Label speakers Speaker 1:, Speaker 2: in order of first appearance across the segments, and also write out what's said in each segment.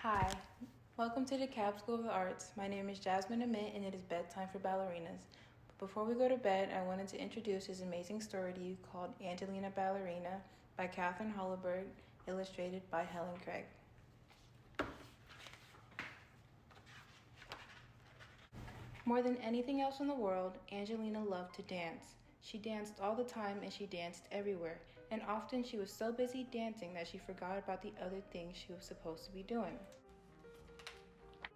Speaker 1: Hi, welcome to DeKalb School of the Arts. My name is Jasmine and it is bedtime for ballerinas. But before we go to bed, I wanted to introduce this amazing story to you called Angelina Ballerina by Katharine Holabird, illustrated by Helen Craig. More than anything else in the world, Angelina loved to dance. She danced all the time and she danced everywhere, and often she was so busy dancing that she forgot about the other things she was supposed to be doing.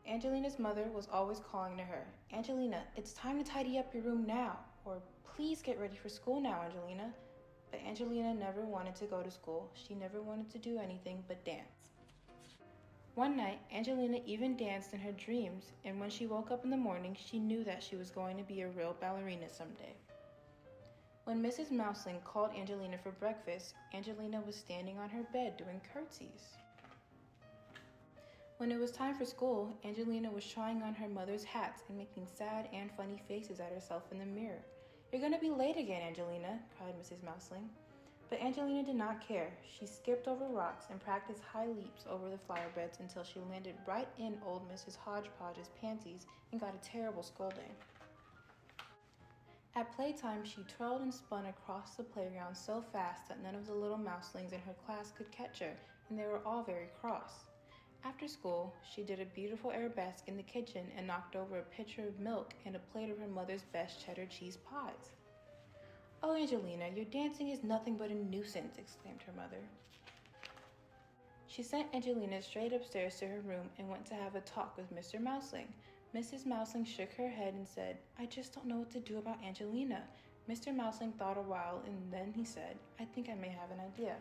Speaker 1: Angelina's mother was always calling to her, "Angelina, it's time to tidy up your room now," or "Please get ready for school now, Angelina." But Angelina never wanted to go to school. She never wanted to do anything but dance. One night, Angelina even danced in her dreams, and when she woke up in the morning, she knew that she was going to be a real ballerina someday. When Mrs. Mouseling called Angelina for breakfast, Angelina was standing on her bed doing curtsies. When it was time for school, Angelina was trying on her mother's hats and making sad and funny faces at herself in the mirror. "You're going to be late again, Angelina," cried Mrs. Mouseling. But Angelina did not care. She skipped over rocks and practiced high leaps over the flower beds until she landed right in old Mrs. Hodgepodge's panties and got a terrible scolding. At playtime, she twirled and spun across the playground so fast that none of the little mouselings in her class could catch her, and they were all very cross. After school, she did a beautiful arabesque in the kitchen and knocked over a pitcher of milk and a plate of her mother's best cheddar cheese pies. "Oh, Angelina, your dancing is nothing but a nuisance," exclaimed her mother. She sent Angelina straight upstairs to her room and went to have a talk with Mr. Mouseling. Mrs. Mouseling shook her head and said, "I just don't know what to do about Angelina." Mr. Mouseling thought a while and then he said, "I think I may have an idea."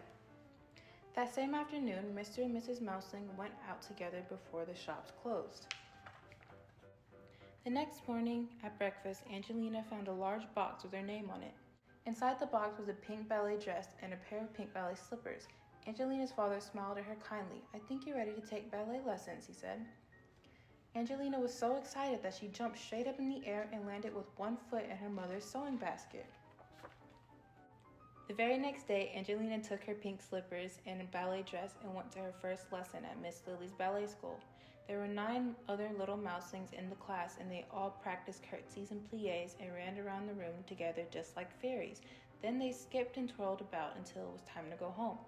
Speaker 1: That same afternoon, Mr. and Mrs. Mouseling went out together before the shops closed. The next morning at breakfast, Angelina found a large box with her name on it. Inside the box was a pink ballet dress and a pair of pink ballet slippers. Angelina's father smiled at her kindly. "I think you're ready to take ballet lessons," he said. Angelina was so excited that she jumped straight up in the air and landed with one foot in her mother's sewing basket. The very next day, Angelina took her pink slippers and a ballet dress and went to her first lesson at Miss Lily's ballet school. There were 9 other little mouselings in the class, and they all practiced curtsies and pliés and ran around the room together just like fairies. Then they skipped and twirled about until it was time to go home.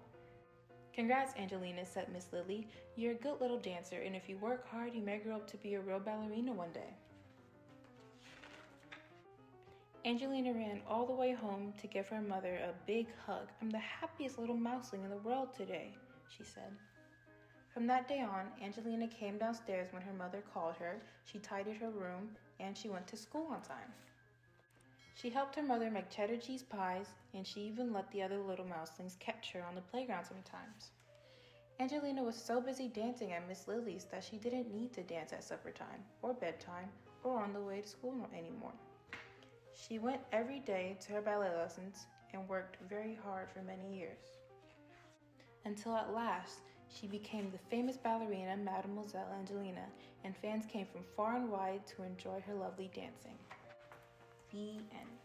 Speaker 1: "Congrats, Angelina," said Miss Lily. "You're a good little dancer, and if you work hard, you may grow up to be a real ballerina one day." Angelina ran all the way home to give her mother a big hug. "I'm the happiest little mouseling in the world today," she said. From that day on, Angelina came downstairs when her mother called her, she tidied her room, and she went to school on time. She helped her mother make cheddar cheese pies, and she even let the other little mouselings catch her on the playground sometimes. Angelina was so busy dancing at Miss Lily's that she didn't need to dance at supper time, or bedtime, or on the way to school anymore. She went every day to her ballet lessons and worked very hard for many years. Until at last, she became the famous ballerina Mademoiselle Angelina, and fans came from far and wide to enjoy her lovely dancing. The end.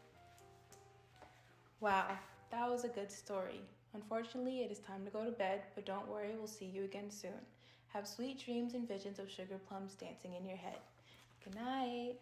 Speaker 1: Wow, that was a good story. Unfortunately, it is time to go to bed, but don't worry, we'll see you again soon. Have sweet dreams and visions of sugar plums dancing in your head. Good night.